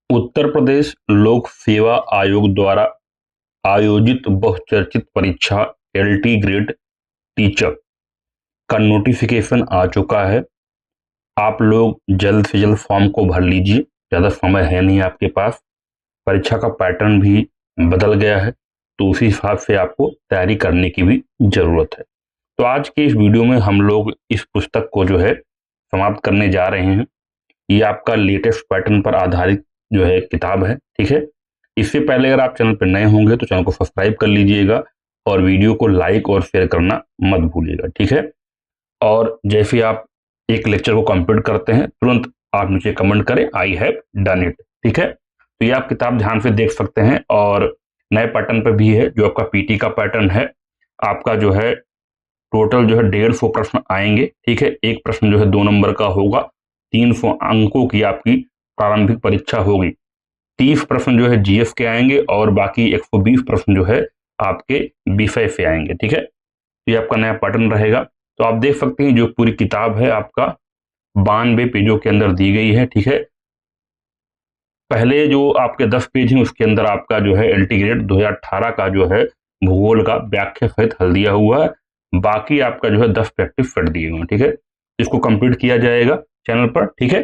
उत्तर प्रदेश लोक सेवा आयोग द्वारा आयोजित बहुचर्चित परीक्षा एलटी ग्रेड टीचर का नोटिफिकेशन आ चुका है। आप लोग जल्द से जल्द फॉर्म को भर लीजिए, ज़्यादा समय है नहीं आपके पास। परीक्षा का पैटर्न भी बदल गया है, तो उसी हिसाब से आपको तैयारी करने की भी ज़रूरत है। तो आज के इस वीडियो में हम लोग इस पुस्तक को जो है समाप्त करने जा रहे हैं। ये आपका लेटेस्ट पैटर्न पर आधारित जो है किताब है, ठीक है। इससे पहले अगर आप चैनल पर नए होंगे तो चैनल को सब्सक्राइब कर लीजिएगा और वीडियो को लाइक और शेयर करना मत भूलिएगा, ठीक है। और जैसे आप एक लेक्चर को कंप्लीट करते हैं तुरंत आप नीचे कमेंट करें आई हैव डन इट, ठीक है। तो ये आप किताब ध्यान से देख सकते हैं और नए पैटर्न पर भी है, जो आपका पीटी का पैटर्न है। आपका जो है टोटल जो है 150 प्रश्न आएंगे, ठीक है। एक प्रश्न जो है 2 नंबर का होगा। 300 अंकों की आपकी प्रारंभिक परीक्षा होगी। 30 प्रश्न जो है जीएस के आएंगे और बाकी 120 प्रश्न जो है आपके विषय से आएंगे, ठीक है। ये आपका नया पैटर्न रहेगा। तो आप देख सकते हैं जो पूरी किताब है आपका 92 पेजों के अंदर दी गई है, ठीक है। पहले जो आपके 10 पेज हैं उसके अंदर आपका जो है एलटी ग्रेड 2018 का जो है भूगोल का व्याख्या सहित हल दिया हुआ है। बाकी आपका जो है 10 प्रैक्टिस सेट दिए हुए हैं, ठीक है। इसको कंप्लीट किया जाएगा चैनल पर, ठीक है।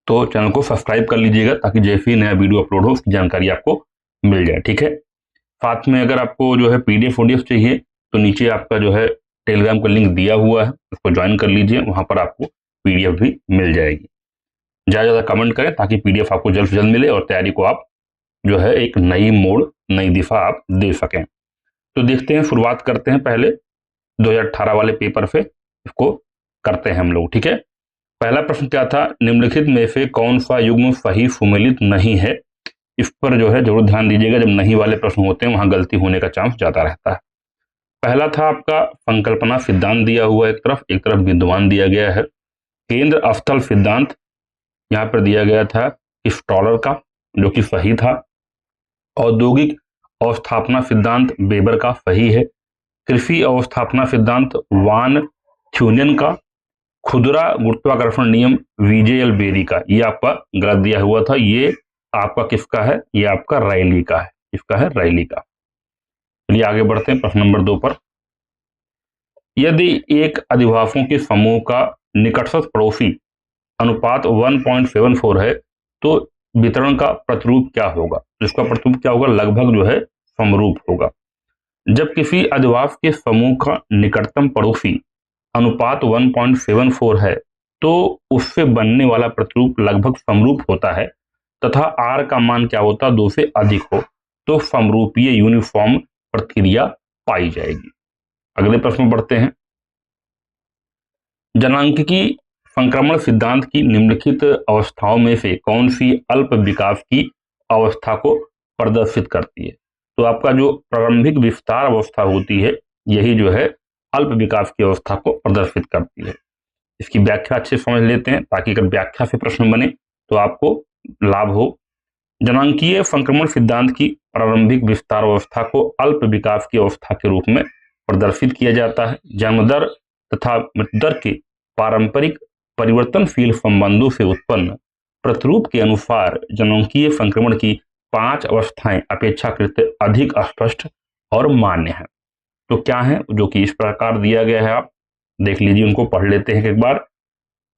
तो चैनल को सब्सक्राइब कर लीजिएगा ताकि जैसे ही नया वीडियो अपलोड हो उसकी जानकारी आपको मिल जाए, ठीक है। साथ में अगर आपको जो है पीडीएफ ओडीएफ चाहिए तो नीचे आपका जो है टेलीग्राम का लिंक दिया हुआ है, उसको ज्वाइन कर लीजिए, वहां पर आपको पीडीएफ भी मिल जाएगी। ज़्यादा ज़्यादा कमेंट करें ताकि पीडीएफ आपको जल्द से जल्द मिले और तैयारी को आप जो है एक नई मोड़, नई दिशा आप दे सकें। तो देखते हैं, शुरुआत करते हैं पहले 2018 वाले पेपर से, इसको करते हैं हम लोग, ठीक है। पहला प्रश्न क्या था, निम्नलिखित में से कौन सा युग्म सही सुमेलित नहीं है। इस पर जो है जरूर ध्यान दीजिएगा, जब नहीं वाले प्रश्न होते हैं वहां गलती होने का चांस ज्यादा रहता है। पहला था आपका संकल्पना सिद्धांत दिया हुआ, एक तरफ विद्वान दिया गया है। केंद्र स्थल सिद्धांत यहाँ पर दिया गया था स्टॉलर का, जो कि सही था। औद्योगिक अवस्थापना सिद्धांत वेबर का सही है। कृषि अवस्थापना सिद्धांत वान थ्यूनियन का। खुदरा गुरुत्वाकर्षण नियम वीजेएल बेरी का, ये आपका गलत दिया हुआ था। ये आपका किसका है, ये आपका रायली का है। इसका है रायली का। चलिए आगे बढ़ते हैं प्रश्न नंबर 2 पर। यदि एक अधिवासियों के समूह का निकटस्थ पड़ोसी अनुपात 1.74 है तो वितरण का प्रतिरूप क्या होगा। इसका प्रतिरूप क्या होगा, लगभग जो है समरूप होगा। जब किसी अधिवास के समूह का निकटतम पड़ोसी अनुपात 1.74 है तो उससे बनने वाला प्रतिरूप लगभग समरूप होता है तथा R का मान क्या होता है, 2 से अधिक हो तो समरूपीय यूनिफॉर्म प्रतिक्रिया पाई जाएगी। अगले प्रश्न में बढ़ते हैं। जनांकिकी संक्रमण सिद्धांत की निम्नलिखित अवस्थाओं में से कौन सी अल्प विकास की अवस्था को प्रदर्शित करती है। तो आपका जो प्रारंभिक विस्तार अवस्था होती है यही जो है अल्प विकास की अवस्था को प्रदर्शित करती है। इसकी व्याख्या अच्छे समझ लेते हैं ताकि अगर व्याख्या से प्रश्न बने तो आपको लाभ हो। जनांकीय संक्रमण सिद्धांत की प्रारंभिक विस्तार अवस्था को अल्प विकास की अवस्था के रूप में प्रदर्शित किया जाता है। जन्म दर तथा मृत्यु दर के पारंपरिक परिवर्तनशील संबंधों से उत्पन्न प्रतिरूप के अनुसार जनांकीय संक्रमण की 5 अवस्थाएं अपेक्षाकृत अधिक स्पष्ट और मान्य है। तो क्या है, जो कि इस प्रकार दिया गया है, आप देख लीजिए, उनको पढ़ लेते हैं एक बार।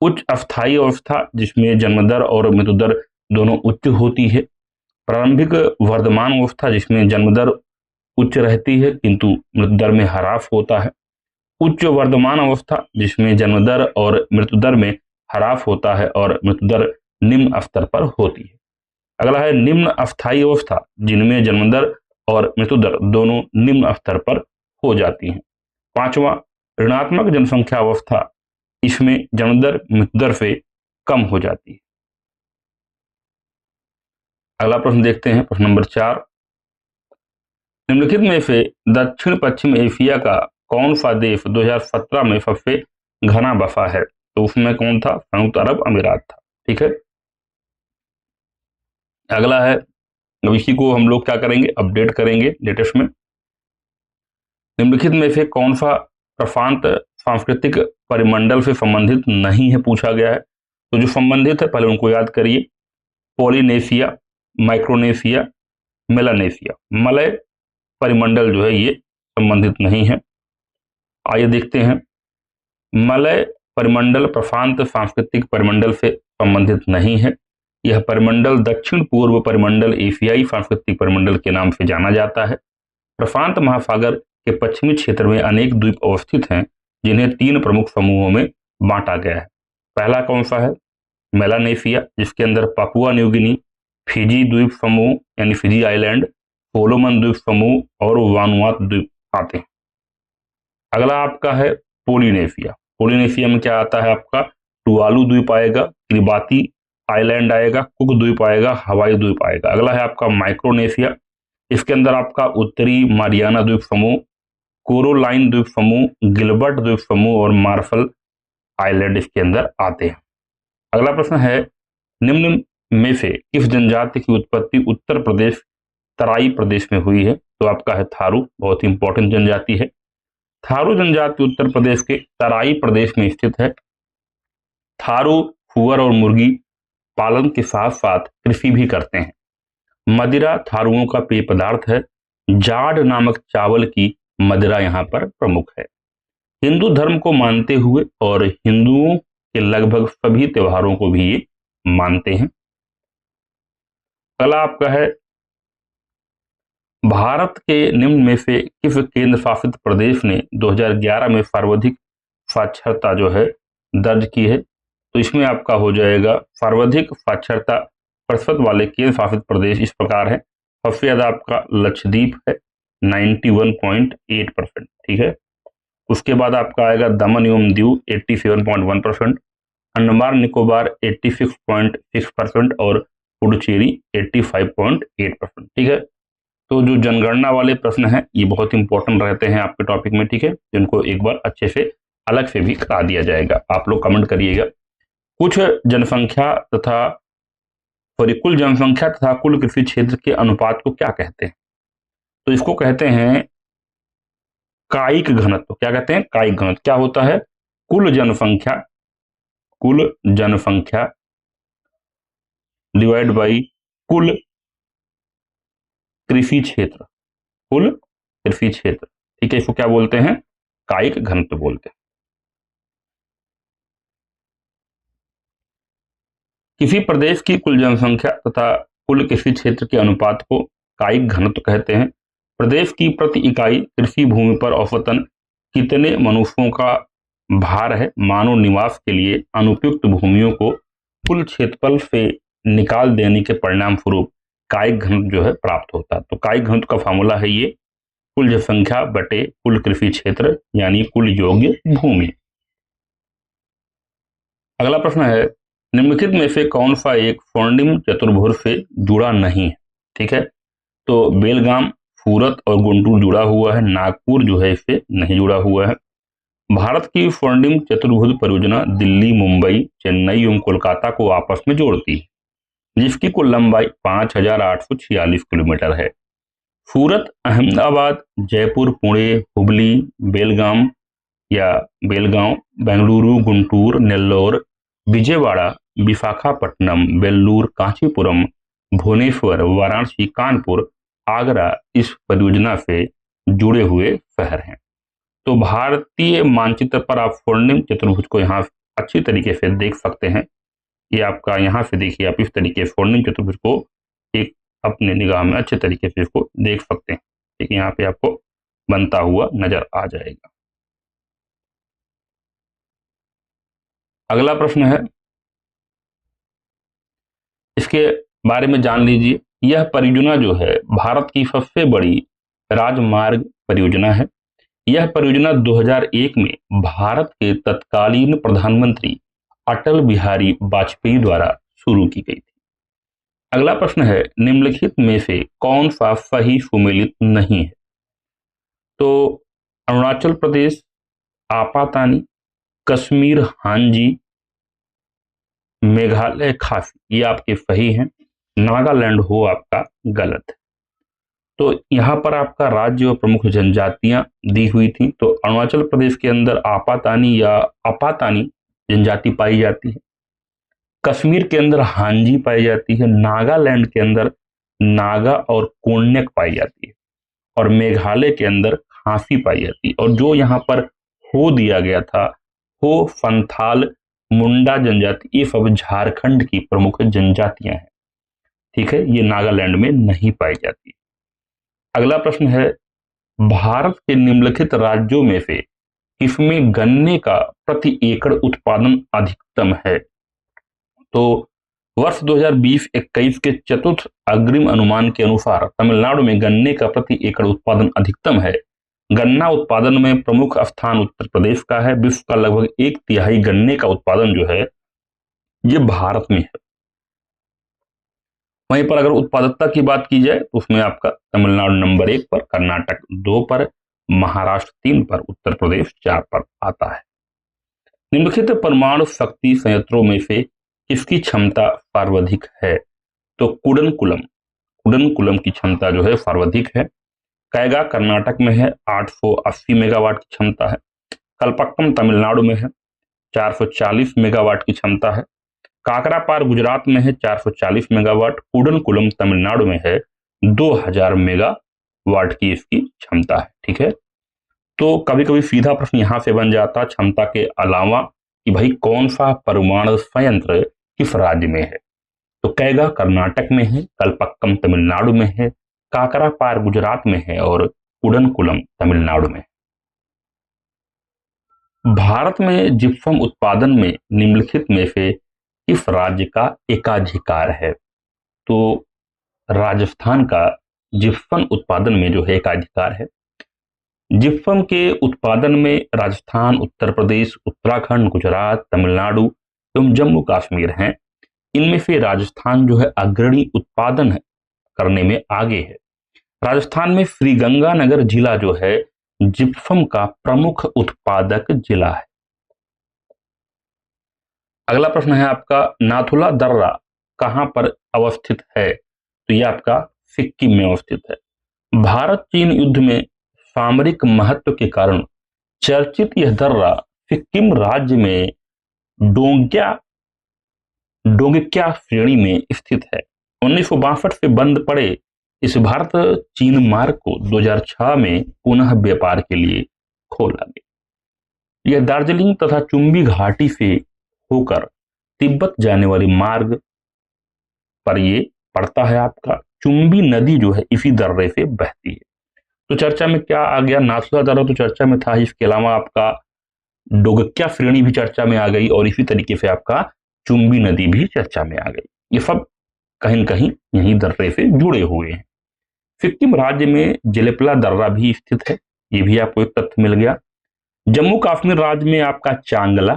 उच्च अस्थायी अवस्था जिसमें जन्म दर और मृत्यु दर दोनों उच्च होती है। प्रारंभिक वर्धमान अवस्था जिसमें जन्म दर उच्च रहती है किंतु मृत्यु दर में ह्रास होता है। उच्च वर्धमान अवस्था जिसमें जन्म दर और मृत्यु दर में ह्रास होता है और मृत्यु दर निम्न स्तर पर होती है। अगला है निम्न अस्थायी अवस्था जिनमें जन्म दर और मृत्यु दर दोनों निम्न स्तर पर हो जाती हैं। 5वां ऋणात्मक जनसंख्या अवस्था, इसमें जन्म दर मृत्यु दर से कम हो जाती है। अगला प्रश्न देखते हैं, प्रश्न नंबर 4। निम्नलिखित में से दक्षिण पश्चिम एशिया का कौन सा देश 2017 में सबसे घना बसा है। तो उसमें कौन था, संयुक्त अरब अमीरात था, ठीक है। अगला है, इसी को हम लोग क्या करेंगे, अपडेट करेंगे लेटेस्ट में। निम्नलिखित में से कौन सा प्रशांत सांस्कृतिक परिमंडल से संबंधित नहीं है, पूछा गया है। तो जो संबंधित है पहले उनको याद करिए। Polynesia, Micronesia, Melanesia. मलय परिमंडल जो है ये संबंधित नहीं है। आइए देखते हैं, मलय परिमंडल प्रशांत सांस्कृतिक परिमंडल से संबंधित नहीं है। यह परिमंडल दक्षिण पूर्व परिमंडल एशियाई सांस्कृतिक परिमंडल के नाम से जाना जाता है। प्रशांत महासागर के पश्चिमी क्षेत्र में अनेक द्वीप अवस्थित हैं, जिन्हें 3 प्रमुख समूहों में बांटा गया है। पहला कौन सा है? मेलानेशिया, जिसके अंदर पापुआ न्यू गिनी, फिजी द्वीप समूह यानी फिजी आइलैंड, सोलोमन द्वीप समूह और वानुआतु द्वीप आते हैं। अगला आपका है पोलिनेशिया। पोलिनेशिया में क्या आता है आपका? टुवालू द्वीप आएगा, किरिबाती आइलैंड आएगा, कुक द्वीप आएगा, हवाई द्वीप आएगा। अगला है आपका माइक्रोनेशिया। इसके अंदर आपका उत्तरी मारियाना द्वीप समूह, कोरोलाइन द्वीप समूह, गिलबर्ट द्वीप समूह और मार्शल आइलैंड इसके अंदर आते हैं। अगला प्रश्न है, निम्न में से किस जनजाति की उत्पत्ति उत्तर प्रदेश तराई प्रदेश में हुई है? तो आपका है थारू, बहुत ही इंपॉर्टेंट जनजाति है। थारू जनजाति उत्तर प्रदेश के तराई प्रदेश में स्थित है। थारू सुअर और मुर्गी पालन के साथ साथ कृषि भी करते हैं। मदिरा थारुओं का पेय पदार्थ है। जाड़ नामक चावल की मदिरा यहाँ पर प्रमुख है। हिंदू धर्म को मानते हुए और हिंदुओं के लगभग सभी त्योहारों को भी ये मानते हैं। अगला आपका है, भारत के निम्न में से किस केंद्र शासित प्रदेश ने 2011 में सर्वाधिक साक्षरता जो है दर्ज की है? तो इसमें आपका हो जाएगा सर्वाधिक साक्षरता प्रतिशत वाले केंद्र शासित प्रदेश इस प्रकार है। सबसे ज्यादा आपका लक्षद्वीप है 91.8%, ठीक है। उसके बाद आपका आएगा दमन एवं दीव 87.1%, अंडमान निकोबार 86.6% और पुडुचेरी 85.8%, ठीक है। तो जो जनगणना वाले प्रश्न हैं ये बहुत इंपॉर्टेंट रहते हैं आपके टॉपिक में, ठीक है, जिनको एक बार अच्छे से अलग से भी करा दिया जाएगा। आप लोग कमेंट करिएगा। कुछ जनसंख्या तथा कुल जनसंख्या तथा कुल कृषि क्षेत्र के अनुपात को क्या कहते हैं? तो इसको कहते हैं कायिक घनत्व। क्या कहते हैं? कायिक घनत्व। क्या होता है? कुल जनसंख्या डिवाइड बाई कुल कृषि क्षेत्र, कुल कृषि क्षेत्र, ठीक है। इसको क्या बोलते हैं? कायिक घनत्व बोलते हैं। किसी प्रदेश की कुल जनसंख्या तथा कुल कृषि क्षेत्र के अनुपात को कायिक घनत्व कहते हैं। प्रदेश की प्रति इकाई कृषि भूमि पर औसतन कितने मनुष्यों का भार है? मानव निवास के लिए अनुपयुक्त भूमियों को कुल क्षेत्रफल से निकाल देने के परिणाम स्वरूप कायिक घनत्व जो है प्राप्त होता है। तो कायिक घनत्व का फॉर्मूला है ये, कुल जनसंख्या बटे कुल कृषि क्षेत्र यानी कुल योग्य भूमि। अगला प्रश्न है, निम्नलिखित में से कौन सा एक स्वर्णिम चतुर्भुज से जुड़ा नहीं है? ठीक है, तो बेलगाम, सूरत और गुंटूर जुड़ा हुआ है, नागपुर जो है इससे नहीं जुड़ा हुआ है। भारत की स्वर्णिम चतुर्भुज परियोजना दिल्ली, मुंबई, चेन्नई एवं कोलकाता को आपस में जोड़ती है, जिसकी कुल लंबाई 5,846 किलोमीटर है। सूरत, अहमदाबाद, जयपुर, पुणे, हुबली, बेलगाम या बेलगांव, बेंगलुरु, गुंटूर, नेल्लोर, विजयवाड़ा, विशाखापट्टनम, वेल्लूर, कांचीपुरम, भुवनेश्वर, वाराणसी, कानपुर, आगरा इस परियोजना से जुड़े हुए शहर हैं। तो भारतीय मानचित्र पर आप स्वर्णिम चतुर्भुज को यहाँ अच्छी तरीके से देख सकते हैं। ये आपका यहाँ से देखिए, आप इस तरीके स्वर्णिम चतुर्भुज को एक अपने निगाह में अच्छे तरीके से इसको देख सकते हैं। ठीक है, यहाँ पे आपको बनता हुआ नजर आ जाएगा। अगला प्रश्न है, इसके बारे में जान लीजिए। यह परियोजना जो है भारत की सबसे बड़ी राजमार्ग परियोजना है। यह परियोजना 2001 में भारत के तत्कालीन प्रधानमंत्री अटल बिहारी वाजपेयी द्वारा शुरू की गई थी। अगला प्रश्न है, निम्नलिखित में से कौन सा सही सुमेलित नहीं है? तो अरुणाचल प्रदेश आपातानी, कश्मीर हांजी, मेघालय खासी, ये आपके सही हैं। नागालैंड हो आपका गलत है। तो यहाँ पर आपका राज्य और प्रमुख जनजातियां दी हुई थी। तो अरुणाचल प्रदेश के अंदर आपातानी या अपातानी जनजाति पाई जाती है। कश्मीर के अंदर हांजी पाई जाती है, नागालैंड के अंदर नागा और कोन्याक पाई जाती है, और मेघालय के अंदर खांसी पाई जाती है। और जो यहाँ पर हो दिया गया था, हो संथाल मुंडा जनजाति, ये सब झारखंड की प्रमुख जनजातियां हैं। ठीक है, ये नागालैंड में नहीं पाई जाती। अगला प्रश्न है, भारत के निम्नलिखित राज्यों में से किसमें गन्ने का प्रति एकड़ उत्पादन अधिकतम है? तो वर्ष 2020-21 के चतुर्थ अग्रिम अनुमान के अनुसार तमिलनाडु में गन्ने का प्रति एकड़ उत्पादन अधिकतम है। गन्ना उत्पादन में प्रमुख स्थान उत्तर प्रदेश का है। विश्व का लगभग 1/3 गन्ने का उत्पादन जो है ये भारत में है। वहीं पर अगर उत्पादकता की बात की जाए तो उसमें आपका तमिलनाडु नंबर 1 पर, कर्नाटक 2 पर, महाराष्ट्र 3 पर, उत्तर प्रदेश 4 पर आता है। निम्नलिखित परमाणु शक्ति संयंत्रों में से किसकी क्षमता सर्वाधिक है? तो कुडनकुलम की क्षमता जो है सर्वाधिक है। कैगा कर्नाटक में है, 880 मेगावाट की क्षमता है। कलपक्कम तमिलनाडु में है, 440 मेगावाट की क्षमता है। काकरापार गुजरात में है, 440 मेगावाट। कुडनकुलम तमिलनाडु में है, 2000 मेगावाट की इसकी क्षमता है। ठीक है, तो कभी कभी सीधा प्रश्न यहां से बन जाता क्षमता के अलावा कि भाई कौन सा परमाणु संयंत्र किस राज्य में है? तो कैगा कर्नाटक में है, कलपक्कम तमिलनाडु में है, काकरापार गुजरात में है और कुडनकुलम तमिलनाडु में है। भारत में जिप्सम उत्पादन में निम्नलिखित में से किस राज्य का एकाधिकार है? तो राजस्थान का जिप्सम उत्पादन में जो है एकाधिकार है। जिप्सम के उत्पादन में राजस्थान, उत्तर प्रदेश, उत्तराखंड, गुजरात, तमिलनाडु एवं जम्मू कश्मीर हैं। इनमें से राजस्थान जो है अग्रणी उत्पादन करने में आगे है। राजस्थान में श्रीगंगानगर जिला जो है जिप्सम का प्रमुख उत्पादक जिला है। अगला प्रश्न है आपका, नाथुला दर्रा कहां पर अवस्थित है? तो यह आपका सिक्किम में अवस्थित है। भारत चीन युद्ध में सामरिक महत्व के कारण चर्चित यह दर्रा सिक्किम राज्य में डोंगक्या श्रेणी में स्थित है। 1962 से बंद पड़े इस भारत चीन मार्ग को 2006 में पुनः व्यापार के लिए खोला गया। यह दार्जिलिंग तथा चुंबी घाटी से होकर तिब्बत जाने वाली मार्ग पर ये पड़ता है। आपका चुंबी नदी जो है इसी दर्रे से बहती है। तो चर्चा में क्या आ गया? नाथुला दर्रा तो चर्चा में था, इसके अलावा आपका डोंगक्या श्रेणी भी चर्चा में आ गई और इसी तरीके से आपका चुंबी नदी भी चर्चा में आ गई। ये सब कहीं न कहीं यही दर्रे से जुड़े हुए हैं। सिक्किम राज्य में जेलेपला दर्रा भी स्थित है, ये भी आपको एक तथ्य मिल गया। जम्मू कश्मीर राज्य में आपका चांगला,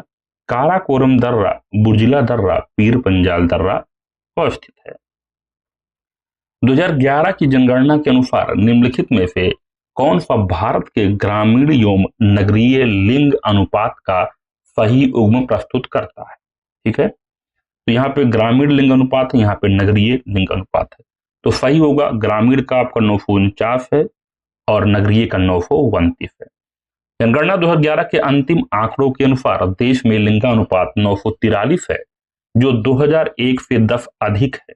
काराकोरम दर्रा, बुर्जिला दर्रा, पीर पंजाल दर्रा अवस्थित है। 2011 की जनगणना के अनुसार निम्नलिखित में से कौन सा भारत के ग्रामीण एवं नगरीय लिंग अनुपात का सही उग्म प्रस्तुत करता है? ठीक है, तो यहाँ पे ग्रामीण लिंग अनुपात है, यहाँ पे नगरीय लिंग अनुपात है। तो सही होगा, ग्रामीण का आपका 949 है और नगरीय का 929 है। जनगणना 2011 के अंतिम आंकड़ों के अनुसार देश में लिंगानुपात 943 है, जो 2001 से 10 अधिक है।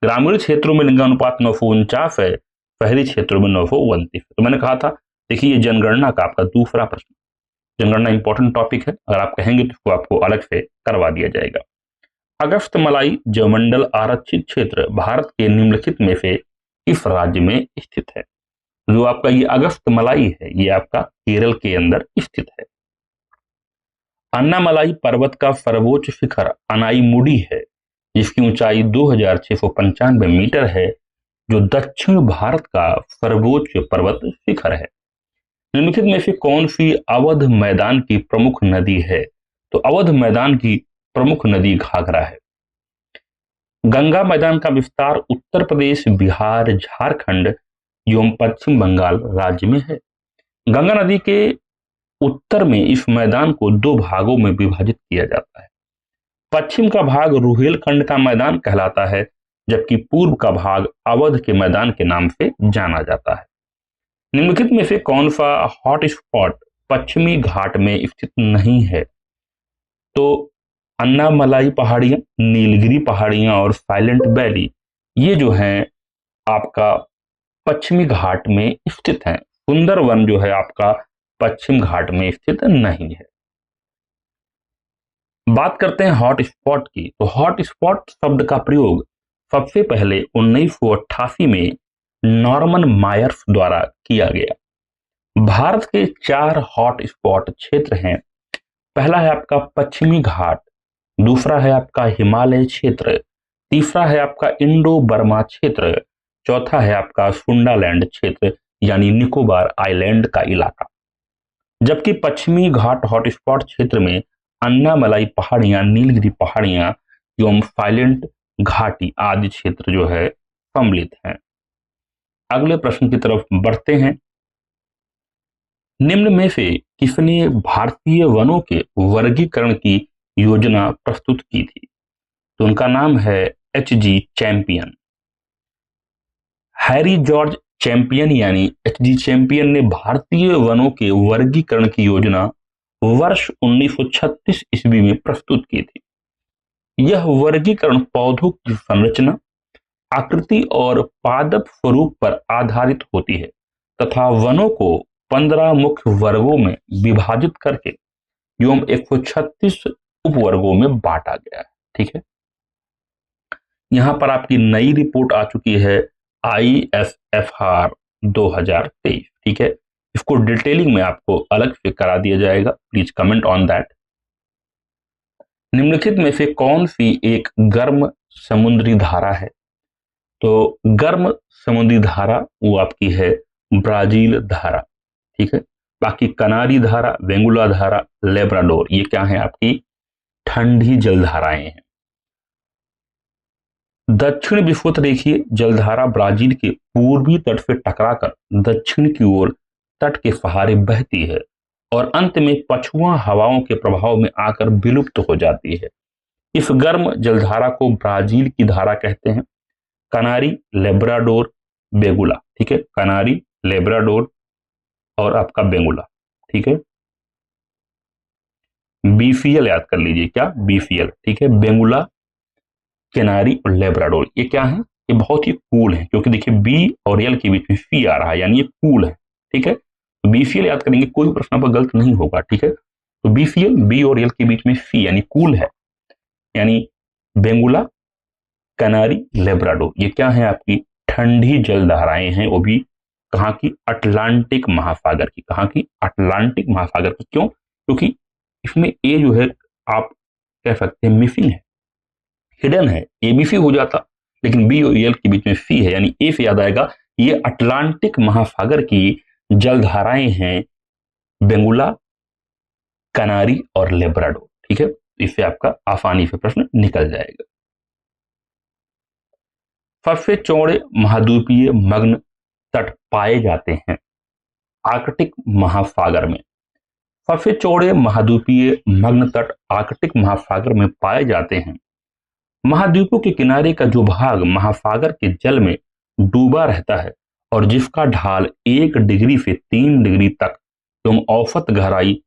ग्रामीण क्षेत्रों में लिंगानुपात 949 है, शहरी क्षेत्रों में 929 है। तो मैंने कहा था, देखिए ये जनगणना का आपका दूसरा प्रश्न। जनगणना इंपॉर्टेंट टॉपिक है, अगर आप कहेंगे तो इसको आपको अलग से करवा दिया जाएगा। अगस्तमलाई जलमंडल आरक्षित क्षेत्र भारत के निम्नलिखित में से किस राज्य में स्थित है? जो आपका ये अगस्तमलाई है, ये आपका केरल के अंदर स्थित है। अन्नामलाई पर्वत का सर्वोच्च शिखर अनाईमुडी है, जिसकी ऊंचाई 2695 मीटर है, जो दक्षिण भारत का सर्वोच्च पर्वत शिखर है। निम्नलिखित में से कौन सी अवध मैदान की प्रमुख नदी है? तो अवध मैदान की प्रमुख नदी घाघरा है। गंगा मैदान का विस्तार उत्तर प्रदेश, बिहार, झारखंड एवं पश्चिम बंगाल राज्य में है। गंगा नदी के उत्तर में इस मैदान को 2 भागों में विभाजित किया जाता है। पश्चिम का भाग रुहेलखंड का मैदान कहलाता है, जबकि पूर्व का भाग अवध के मैदान के नाम से जाना जाता है। निम्नलिखित में से कौन सा हॉट स्पॉट पश्चिमी घाट में स्थित नहीं है? तो अन्नामलाई पहाड़ियां, नीलगिरी पहाड़ियां और साइलेंट वैली, ये जो हैं आपका पश्चिमी घाट में स्थित हैं। सुंदरवन जो है आपका पश्चिम घाट में स्थित नहीं है। बात करते हैं हॉट स्पॉट की, तो हॉट स्पॉट शब्द का प्रयोग सबसे पहले 1988 में नॉर्मन मायर्स द्वारा किया गया। भारत के 4 हॉट स्पॉट क्षेत्र हैं। पहला है आपका पश्चिमी घाट, दूसरा है आपका हिमालय क्षेत्र, तीसरा है आपका इंडो बर्मा क्षेत्र, चौथा है आपका सुंडालैंड क्षेत्र यानी निकोबार आइलैंड का इलाका। जबकि पश्चिमी घाट हॉटस्पॉट क्षेत्र में अन्नामलाई पहाड़ियां, नीलगिरी पहाड़ियां एवं साइलेंट घाटी आदि क्षेत्र जो है सम्मिलित हैं। अगले प्रश्न की तरफ बढ़ते हैं। निम्न में से किसने भारतीय वनों के वर्गीकरण की योजना प्रस्तुत की थी? तो उनका नाम है H.G. Champion. Harry George champion यानी H.G. चैंपियन ने भारतीय वनों के वर्गीकरण की योजना वर्ष 1936 ईस्वी में प्रस्तुत की थी। यह वर्गीकरण पौधों की संरचना, आकृति और पादप स्वरूप पर आधारित होती है तथा वनों को 15 मुख्य वर्गों में विभाजित करके एवं 136 उपवर्गों में बांटा गया है। ठीक है, यहां पर आपकी नई रिपोर्ट आ चुकी है ISFR 2023। ठीक है, इसको डिटेलिंग में आपको अलग से करा दिया जाएगा, प्लीज कमेंट ऑन दैट। निम्नलिखित में से कौन सी एक गर्म समुद्री धारा है? तो गर्म समुद्री धारा वो आपकी है ब्राजील धारा। ठीक है, बाकी कनारी धारा, वेंगुला धारा, लेब्राडोर, ये क्या है आपकी ठंडी जलधाराएं हैं। दक्षिण विषुवत रेखीय जलधारा ब्राजील के पूर्वी तट से टकराकर दक्षिण की ओर तट के सहारे बहती है और अंत में पछुआ हवाओं के प्रभाव में आकर विलुप्त हो जाती है। इस गर्म जलधारा को ब्राजील की धारा कहते हैं। कनारी, लेब्राडोर, बेंगुला। ठीक है, कनारी, लेब्राडोर और आपका बेंगुला। ठीक है, BCL याद कर लीजिए, क्या BCL। ठीक है, बेंगुला, कैनारी और लेब्राडोर, ये क्या है? ये बहुत ही कूल है, क्योंकि देखिए बी और एल के बीच में सी आ रहा है यानी ये कूल है। ठीक है, तो BCL याद करेंगे, कोई प्रश्न पर गलत नहीं होगा। ठीक है, तो BCL बी और एल के बीच में सी यानी कूल है, यानी बेंगुला, कैनारी, लेब्राडोर, ये क्या है आपकी ठंडी जलधाराएं हैं, वो भी कहाँ की? अटलांटिक महासागर की। कहाँ की? अटलांटिक महासागर की। क्यों? क्योंकि इसमें ए जो है आप कह सकते हैं मिसिंग है, हिडन है। ABC हो जाता, लेकिन बी और एल के बीच में सी है, यानी ए से याद आएगा ये अटलांटिक महासागर की जलधाराएं हैं, बेंगुला, कनारी और लेब्राडोर। ठीक है, इससे आपका आसानी से प्रश्न निकल जाएगा। सबसे चौड़े महाद्वीपीय मग्न तट पाए जाते हैं आर्कटिक महासागर में। सबसे चौड़े महाद्वीपीय मग्न तट आर्कटिक महासागर में पाए जाते हैं। महाद्वीपों के किनारे का जो भाग महासागर के जल में डूबा रहता है और जिसका ढाल 1 डिग्री से 3 डिग्री तक एवं औसत गहराई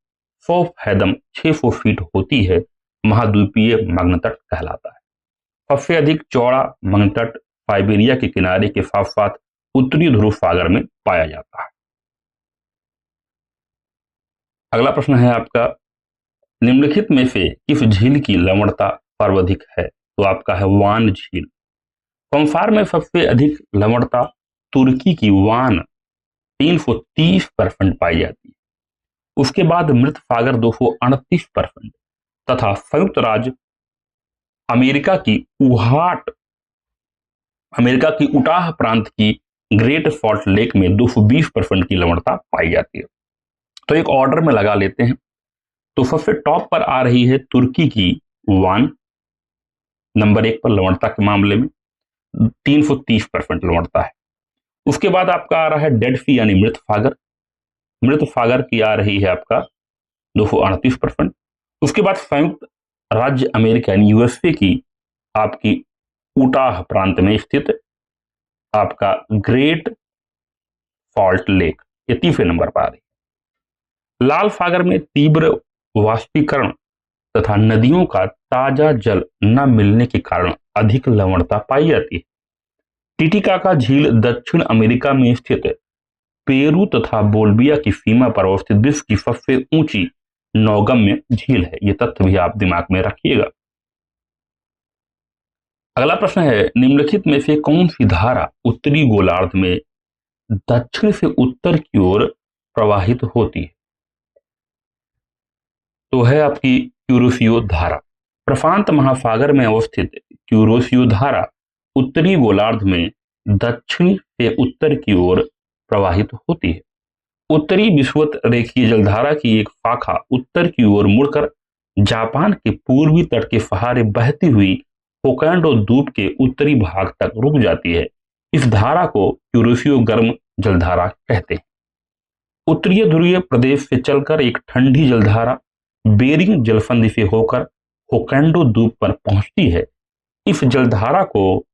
100 फैदम 600 फीट होती है, महाद्वीपीय मग्न तट कहलाता है। सबसे अधिक चौड़ा मग्न तट साइबेरिया के किनारे के साथ साथ उत्तरी ध्रुव सागर में पाया जाता है। अगला प्रश्न है आपका, निम्नलिखित में से किस झील की लवणता सर्वाधिक है? तो आपका है वान झील। संसार में सबसे अधिक लवणता तुर्की की वान 330% पाई जाती है। उसके बाद मृत सागर 238% तथा संयुक्त राज्य अमेरिका की उटाह प्रांत की ग्रेट सॉल्ट लेक में 220% की लवणता पाई जाती है। तो एक ऑर्डर में लगा लेते हैं। तो सबसे टॉप पर आ रही है तुर्की की वान, नंबर 1 पर लवणता के मामले में 330% लवणता है। उसके बाद आपका आ रहा है डेड सी यानी मृत सागर। मृत सागर की आ रही है आपका 238%। उसके बाद संयुक्त राज्य अमेरिका यानी USA की आपकी उटाह प्रांत में स्थित आपका ग्रेट सॉल्ट लेक, ये तीसरे नंबर पर आ रही है। लाल सागर में तीव्र वाष्पीकरण तथा नदियों का ताजा जल न मिलने के कारण अधिक लवणता पाई जाती है। टीटीकाका झील दक्षिण अमेरिका में स्थित पेरू तथा बोल्विया की सीमा पर अवस्थित विश्व की सबसे ऊंची नौगम्य झील है। यह तथ्य भी आप दिमाग में रखिएगा। अगला प्रश्न है, निम्नलिखित में से कौन सी धारा उत्तरी गोलार्ध में दक्षिण से उत्तर की ओर प्रवाहित होती है? तो है आपकी क्यूरोसियो धारा। प्रशांत महासागर में अवस्थित क्यूरोसियो धारा उत्तरी गोलार्ध में दक्षिण से उत्तर की ओर प्रवाहित होती है। उत्तरी विषुवत रेखीय जलधारा की एक शाखा उत्तर की ओर मुड़कर जापान के पूर्वी तट के सहारे बहती हुई होकाइडो द्वीप के उत्तरी भाग तक रुक जाती है। इस धारा को क्यूरोसियो गर्म जलधारा कहते हैं। उत्तरीय ध्रुवीय प्रदेश से चलकर एक ठंडी जलधारा बेरिंग जलसंधि से होकर होकाइडो द्वीप पर पहुंचती है। इस जलधारा को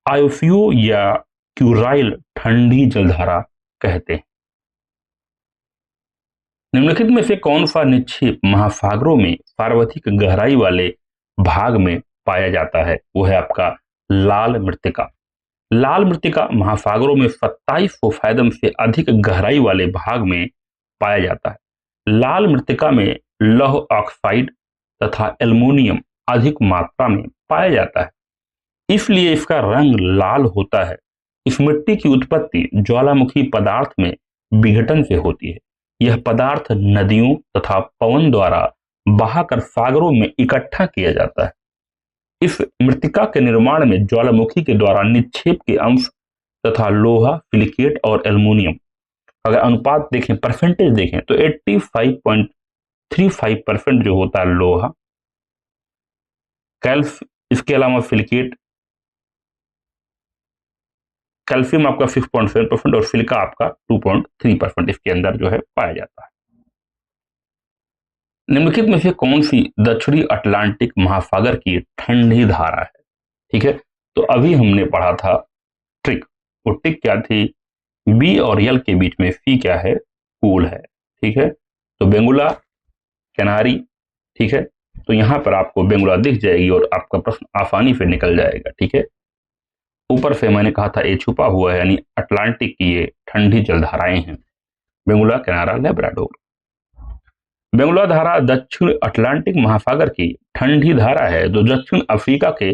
आयोफियो या क्यूराइल ठंडी जलधारा कहते हैं। निम्नलिखित में से कौन सा निक्षेप महासागरों में सर्वाधिक गहराई वाले भाग में पाया जाता है? वो है आपका लाल मृत्तिका। लाल मृत्तिका महासागरों में 2700 फैथम से अधिक गहराई वाले भाग में पाया जाता है। लाल मृत्तिका में लौह ऑक्साइड तथा एल्युमिनियम अधिक मात्रा में पाया जाता है, इसलिए इसका रंग लाल होता है। इस मिट्टी की उत्पत्ति ज्वालामुखी पदार्थ में विघटन से होती है। यह पदार्थ नदियों तथा पवन द्वारा बहाकर सागरों में इकट्ठा किया जाता है। इस मृत्तिका के निर्माण में ज्वालामुखी के द्वारा निक्षेप के अंश तथा लोहा, सिलिकेट और एल्युमिनियम, अगर अनुपात देखें, परसेंटेज देखें तो 85.35% जो होता है लोहा, इसके अलावा सिलिकेट, कैल्शियम आपका 6.7% और सिलिका आपका 2.3% इसके अंदर जो है पाया जाता है। निम्नलिखित में से कौन सी दक्षिणी अटलांटिक महासागर की ठंडी धारा है? ठीक है, तो अभी हमने पढ़ा था ट्रिक। वो ट्रिक क्या थी? बी और यल के बीच में सी क्या है? कूल है। ठीक है, तो बेंगुला कैनारी, ठीक है, तो यहां पर आपको बेंगुला दिख जाएगी और आपका प्रश्न आसानी से निकल जाएगा। ठीक है, ऊपर से मैंने कहा था ये छुपा हुआ है, यानी अटलांटिक की ये ठंडी जलधाराएं हैं, बेंगुला, कैनारा, लेब्राडोर। बेंगुला धारा दक्षिण अटलांटिक महासागर की ठंडी धारा है जो दक्षिण अफ्रीका के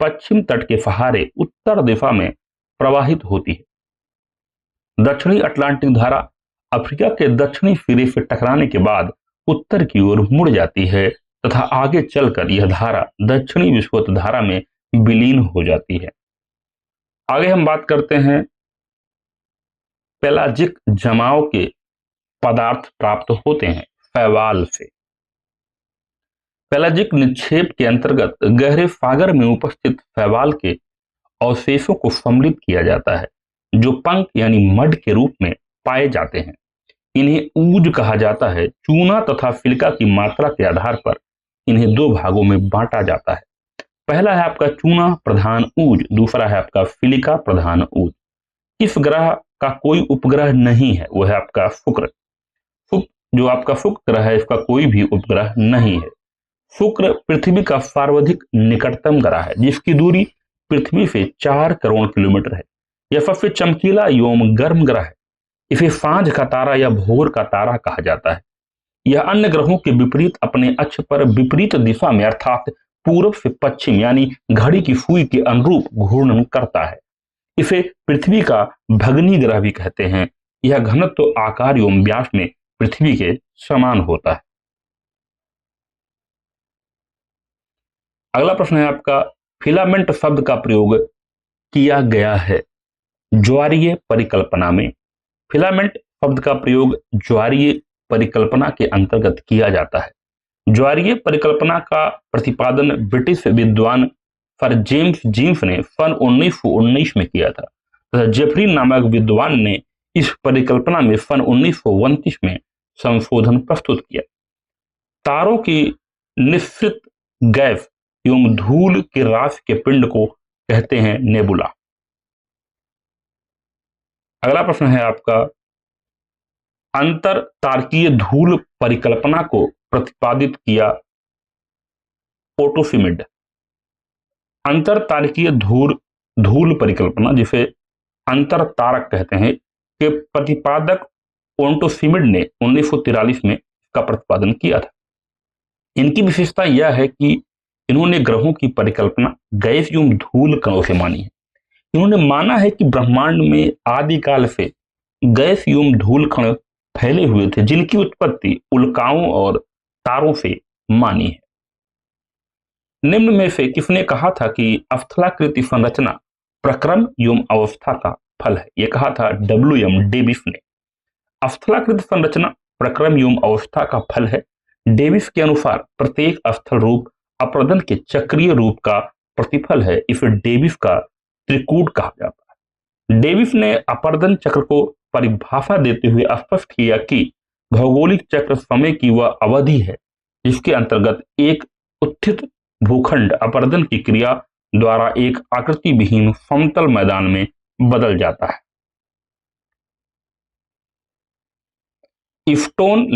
पश्चिम तट के सहारे उत्तर दिशा में प्रवाहित होती है। दक्षिणी अटलांटिक धारा अफ्रीका के दक्षिणी सिरे से टकराने के बाद उत्तर की ओर मुड़ जाती है तथा आगे चलकर यह धारा दक्षिणी विषुवत धारा में विलीन हो जाती है। आगे हम बात करते हैं पेलाजिक जमाव के पदार्थ प्राप्त होते हैं शैवाल से। पेलाजिक निक्षेप के अंतर्गत गहरे सागर में उपस्थित शैवाल के अवशेषों को सम्मिलित किया जाता है जो पंख यानी मड के रूप में पाए जाते हैं। इन्हें ऊज कहा जाता है। चूना तथा सिलिका की मात्रा के आधार पर इन्हें दो भागों में बांटा जाता है। पहला है आपका चूना प्रधान ऊज, दूसरा है आपका सिलिका प्रधान ऊज। इस ग्रह का कोई उपग्रह नहीं है, वो है आपका शुक्र। जो आपका शुक्र ग्रह है इसका कोई भी उपग्रह नहीं है। शुक्र पृथ्वी का सर्वाधिक निकटतम ग्रह है जिसकी दूरी पृथ्वी से 4 करोड़ किलोमीटर है। यह सबसे चमकीला एवं गर्म ग्रह है। इसे सांझ का तारा या भोर का तारा कहा जाता है। यह अन्य ग्रहों के विपरीत अपने अक्ष पर विपरीत दिशा में अर्थात पूर्व से पश्चिम यानी घड़ी की सुई के अनुरूप घूर्णन करता है। इसे पृथ्वी का भग्नी ग्रह भी कहते हैं। यह घनत्व, आकार एवं व्यास में पृथ्वी के समान होता है। अगला प्रश्न है आपका, फिलामेंट शब्द का प्रयोग किया गया है ज्वारीय परिकल्पना में। फिलामेंट शब्द का प्रयोग ज्वारीय परिकल्पना के अंतर्गत किया जाता है। ज्वारीय परिकल्पना का प्रतिपादन ब्रिटिश विद्वान सर जेम्स जीन्स ने सन 1919 में किया था तथा जेफरी नामक विद्वान ने इस परिकल्पना में सन 1929 में संशोधन प्रस्तुत किया। तारों की निश्चित गैस एवं धूल के राशि के पिंड को कहते हैं नेबुला। अगला प्रश्न है आपका, अंतर तारकीय धूल परिकल्पना को प्रतिपादित किया ओटोसिमिड। अंतर तारकीय धूल परिकल्पना, जिसे अंतर तारक कहते हैं, के प्रतिपादक ओटोसिमिड ने 1943 में इसका प्रतिपादन किया था। इनकी विशेषता यह है कि इन्होंने ग्रहों की परिकल्पना गैस एवं धूल कणों से मानी है। इन्होंने माना है कि ब्रह्मांड में आदिकाल से गैस एवं धूल कण फैले हुए थे, जिनकी उत्पत्ति उल्काओं और तारों से मानी है। निम्न में से किसने कहा था कि अस्थलाकृति संरचना प्रक्रम एवं अवस्था का फल है? यह कहा था W.M. डेविस ने। अस्थलाकृति संरचना प्रक्रम एवं अवस्था का फल है। डेविस के अनुसार प्रत्येक स्थल रूप अपर्दन के चक्रीय रूप का प्रतिफल है। इसे डेविस का त्रिकूट कहा जाता है। डेविस ने अपर्दन चक्र को परिभाषा देते हुए स्पष्ट किया कि भौगोलिक चक्र समय की वह अवधि है जिसके अंतर्गत एक उत्थित भूखंड अपर्दन की क्रिया द्वारा एक आकृति विहीन समतल मैदान में बदल जाता है। स्टोन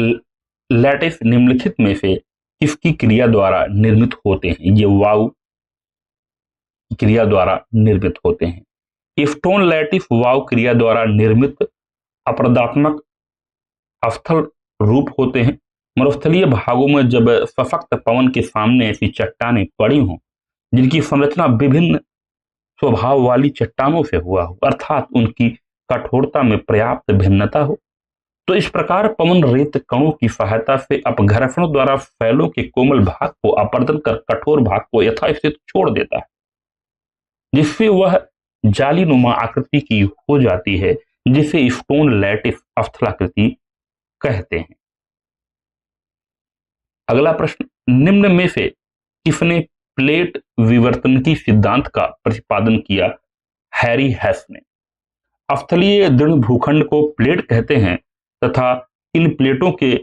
लैटिस निम्नलिखित में से किसकी क्रिया द्वारा निर्मित होते हैं? ये वायु क्रिया द्वारा निर्मित होते हैं। स्टोन लैटिस वायु क्रिया द्वारा निर्मित अपरदात्मक स्थल रूप होते हैं। मरुस्थलीय भागों में जब सशक्त पवन के सामने ऐसी चट्टानें पड़ी हों जिनकी संरचना विभिन्न स्वभाव वाली चट्टानों से हुआ हो, अर्थात उनकी कठोरता में पर्याप्त भिन्नता हो, तो इस प्रकार पवन रेत कणों की सहायता से अपघर्षण द्वारा फैलों के कोमल भाग को अपर्दन कर कठोर भाग को यथास्थित छोड़ देता है, जिससे वह जालीनुमा आकृति की हो जाती है, जिसे स्टोन लैटिस स्थलाकृति कहते हैं। अगला प्रश्न, निम्न में से किसने प्लेट विवर्तन की सिद्धांत का प्रतिपादन किया? हैरी हेस ने। स्थलीय दृढ़ भूखंड को प्लेट कहते हैं तथा इन प्लेटों के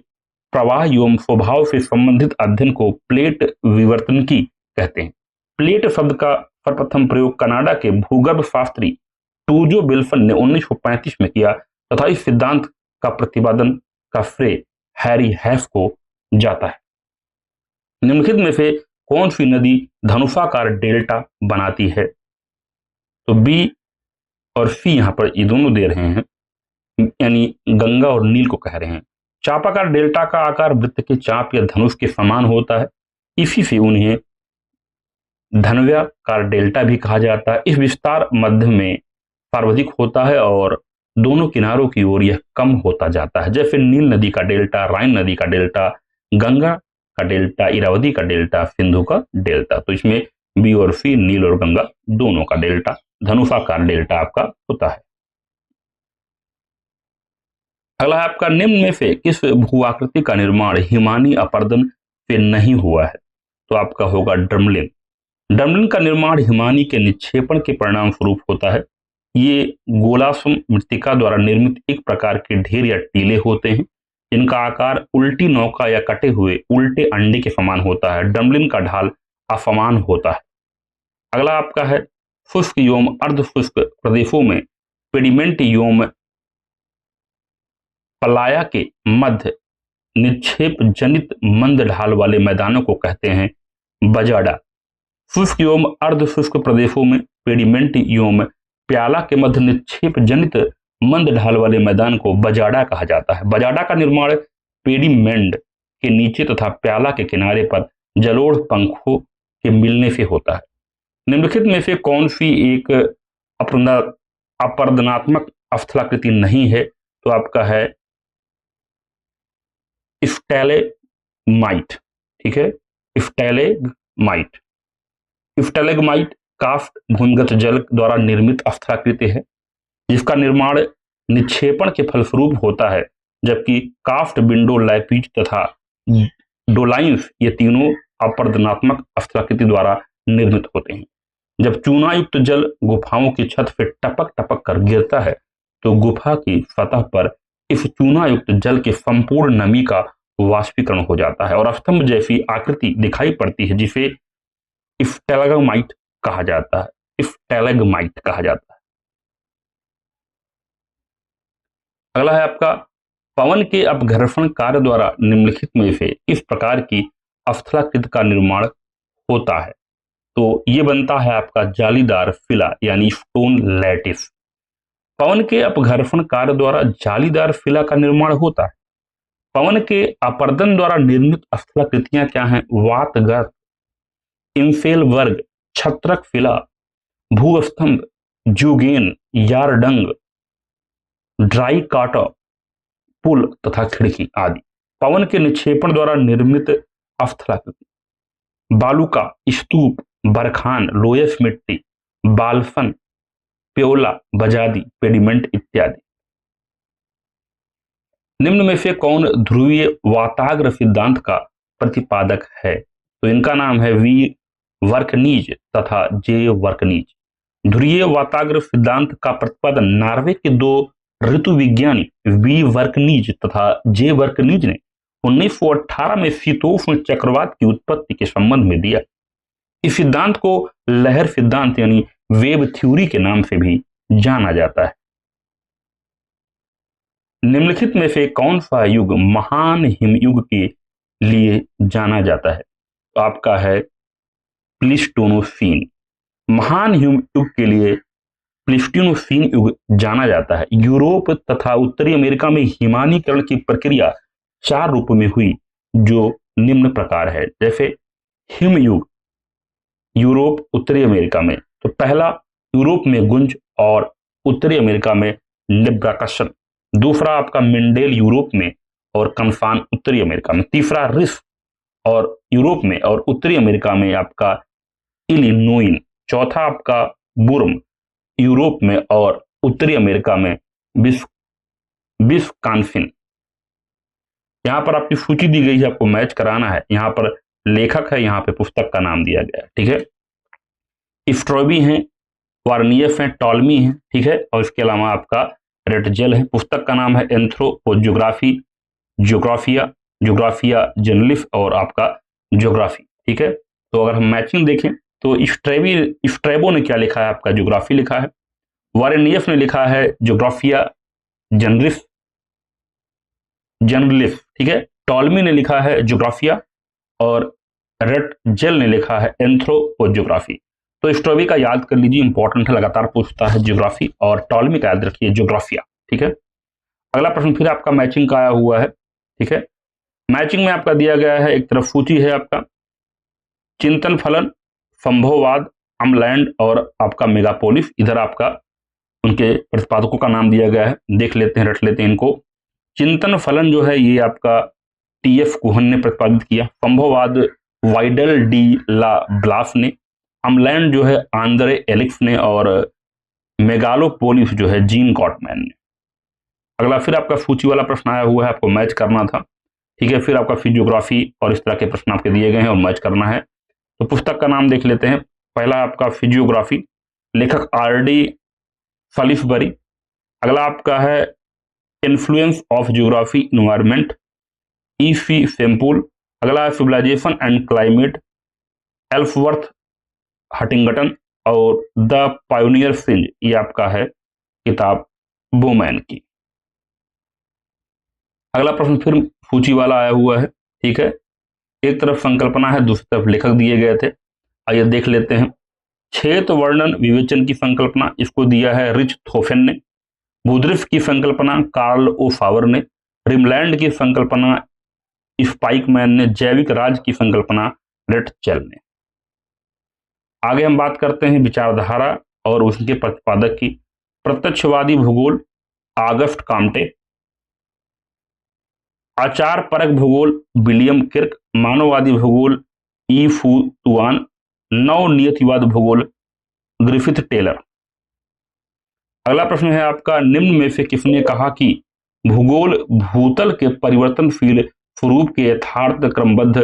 प्रवाह एवं स्वभाव से संबंधित अध्ययन को प्लेट विवर्तन की कहते हैं। प्लेट शब्द का सर्वप्रथम प्रयोग कनाडा के भूगर्भ शास्त्री टूजो विल्सन ने 1935 में किया तथा इस सिद्धांत का प्रतिपादन का श्रेय हैरी हेस को जाता है। निम्नलिखित में से कौन सी नदी धनुषाकार डेल्टा बनाती है? तो बी और सी यहां पर ये दोनों दे रहे हैं, यानी गंगा और नील को कह रहे हैं। चापाकार डेल्टा का आकार वृत्त के चाप या धनुष के समान होता है, इसी से उन्हें धनव्याकार डेल्टा भी कहा जाता है। इस विस्तार मध्य में सर्वाधिक होता है और दोनों किनारों की ओर यह कम होता जाता है, जैसे नील नदी का डेल्टा, राइन नदी का डेल्टा, गंगा का डेल्टा, इरावती का डेल्टा, सिंधु का डेल्टा। तो इसमें बी और सी, नील और गंगा दोनों का डेल्टा धनुषाकार डेल्टा आपका होता है। अगला है आपका, निम्न में से किस भूआकृति का निर्माण हिमानी अपर्दन से नहीं हुआ है? तो आपका होगा ड्रमलिन। ड्रमलिन का निर्माण हिमानी के निक्षेपण के परिणाम स्वरूप होता है। ये गोलासम मृत्तिका द्वारा निर्मित एक प्रकार के ढेर या टीले होते हैं जिनका आकार उल्टी नौका या कटे हुए उल्टे अंडे के समान होता है। ड्रमलिन का ढाल असमान होता है। अगला आपका है, शुष्क एवं अर्ध शुष्क प्रदेशों में पेडिमेंट एवं पलाया के मध्य निक्षेप जनित मंद ढाल वाले मैदानों को कहते हैं बजाडा। शुष्क एवं अर्ध शुष्क प्रदेशों में पेडिमेंट एवं प्याला के मध्य निक्षेप जनित मंद ढाल वाले मैदान को बजाडा कहा जाता है। बजाडा का निर्माण पेडिमेंट के नीचे तथा प्याला के किनारे पर जलोढ़ पंखों के मिलने से होता है। निम्नलिखित में से कौन सी एक अपर्दनात्मक स्थलाकृति नहीं है? तो आपका है स्टैलेग्माइट। ठीक है, स्टैलेग्माइट। स्टैलेग्माइट कास्ट भूमिगत जल द्वारा निर्मित स्थलाकृति है जिसका निर्माण निक्षेपण के फलस्वरूप होता है, जबकि कास्ट, विंडो, लैपिज तथा डोलाइन्स ये तीनों अपर्दनात्मक स्थलाकृति द्वारा निर्मित होते हैं। जब चूना युक्त जल गुफाओं की छत से टपक टपक कर गिरता है तो गुफा की सतह पर इस चूना युक्त जल के संपूर्ण नमी का वाष्पीकरण हो जाता है और स्तंभ जैसी आकृति दिखाई पड़ती है, जिसे स्टैलेग्माइट कहा जाता है। स्टैलेग्माइट कहा जाता है। अगला है आपका, पवन के अपघर्षण कार्य द्वारा निम्नलिखित में से इस प्रकार की स्थलाकृति का निर्माण होता है। तो ये बनता है आपका जालीदार फिला यानी स्टोन लैटिस। पवन के अपघर्षण कार्य द्वारा जालीदार फिला का निर्माण होता है। पवन के अपर्दन द्वारा निर्मित स्थलाकृतियां क्या हैं? वातगर्त, इंफेल वर्ग, छत्रक फिला, भूस्तंभ, जुगेन, यारडंग, ड्राई काटा, पुल तथा खिड़की आदि। पवन के निक्षेपण द्वारा निर्मित स्थलाकृति बालुका, स्तूप, बरखान, लोयस मिट्टी, बालफन, प्योला, बजादी, पेडिमेंट इत्यादि। निम्न में से कौन ध्रुवीय वाताग्र सिद्धांत का प्रतिपादक है? तो इनका नाम है वी वर्कनीज तथा जे वर्कनीज। ध्रुवीय वाताग्र सिद्धांत का प्रतिपादन नॉर्वे के दो ऋतु विज्ञानी वी वर्कनीज तथा जे वर्कनीज ने 1918 में शीतोष्ण चक्रवात की उत्पत्ति के संबंध में दिया। इस सिद्धांत को लहर सिद्धांत यानी वेव थ्योरी के नाम से भी जाना जाता है। निम्नलिखित में से कौन सा युग महान हिमयुग के लिए जाना जाता है? तो आपका है प्लीस्टोनोसीन। महान हिमयुग के लिए प्लीस्टोनोसीन युग जाना जाता है। यूरोप तथा उत्तरी अमेरिका में हिमानीकरण की प्रक्रिया 4 रूपों में हुई जो निम्न प्रकार है। जैसे हिमयुग यूरोप उत्तरी अमेरिका में, तो पहला यूरोप में गुंज और उत्तरी अमेरिका में लिब्राकसन। दूसरा आपका मिंडेल यूरोप में और कम्फान उत्तरी अमेरिका में। तीसरा रिफ और यूरोप में और उत्तरी अमेरिका में आपका इलिनोइन। चौथा आपका बुर्म यूरोप में और उत्तरी अमेरिका में विस्कॉन्सिन। यहां पर आपकी सूची दी गई है, आपको मैच कराना है। यहां पर लेखक है, यहां पे पुस्तक का नाम दिया गया है, ठीक है। स्ट्रॉबी है, वार्नियस है, टॉलमी है, ठीक है, और इसके अलावा आपका रेटजेल है। पुस्तक का नाम है एंथ्रोपोज्योग्राफी ज्योग्राफिया जनरलिस और आपका ज्योग्राफी, ठीक है। तो अगर हम मैचिंग देखें तो स्ट्रेबो ने क्या लिखा है? आपका ज्योग्राफी लिखा है। वारेनियस ने लिखा है ज्योग्राफिया जनरलिस, ठीक है। टॉलमी ने लिखा है ज्योग्राफिया और रेटजेल ने लिखा है एंथ्रोपोज्योग्राफी। तो स्ट्रॉबी का याद कर लीजिए, इंपॉर्टेंट है, लगातार पूछता है ज्योग्राफी, और टॉलमी का याद रखिए ज्योग्राफिया, ठीक है। अगला प्रश्न फिर आपका मैचिंग का आया हुआ है, ठीक है। मैचिंग में आपका दिया गया है, एक तरफ सूची है आपका चिंतन फलन, संभववाद, अमलैंड और आपका मेगापोलिस। इधर आपका उनके प्रतिपादकों का नाम दिया गया है, देख लेते हैं, रट लेते हैं इनको। चिंतन फलन जो है ये आपका टीएफ कुहन ने प्रतिपादित किया। संभववाद वाइडल डी ला ब्लास ने। अमलैंड जो है आंद्रे एलिक्स ने, और मेगालोपोलिस जो है जीन कॉटमैन ने। अगला फिर आपका सूची वाला प्रश्न आया हुआ है, आपको मैच करना था, ठीक है। फिर आपका फिजियोग्राफी और इस तरह के प्रश्न आपके दिए गए हैं और मैच करना है। तो पुस्तक का नाम देख लेते हैं। पहला आपका फिजियोग्राफी, लेखक आरडी सलिसबरी। अगला आपका है influence of geography environment, EC sample. अगला है सिविलाइजेशन एंड क्लाइमेट, एल्फवर्थ हटिंगटन और द पायोनियर सिंज, ये आपका है किताब बोमैन की। अगला प्रश्न फिर सूची वाला आया हुआ है, ठीक है। एक तरफ संकल्पना है, दूसरी तरफ लेखक दिए गए थे। आइए देख लेते हैं। क्षेत्र वर्णन विवेचन की संकल्पना, इसको दिया है रिच थोफेन ने। भूदृश्य की संकल्पना कार्ल ओ फावर ने। रिमलैंड की संकल्पना स्पाइकमैन ने। जैविक राज की संकल्पना रेटचेल ने। आगे हम बात करते हैं विचारधारा और उसके प्रतिपादक की। प्रत्यक्षवादी भूगोल आगस्ट काम्टे। आचार परक भूगोल विलियम किर्क। मानववादी भूगोल ई फू तुआन। नवनियतिवाद भूगोल ग्रिफिथ टेलर। अगला प्रश्न है आपका, निम्न में से किसने कहा कि भूगोल भूतल के परिवर्तनशील स्वरूप के यथार्थ क्रमबद्ध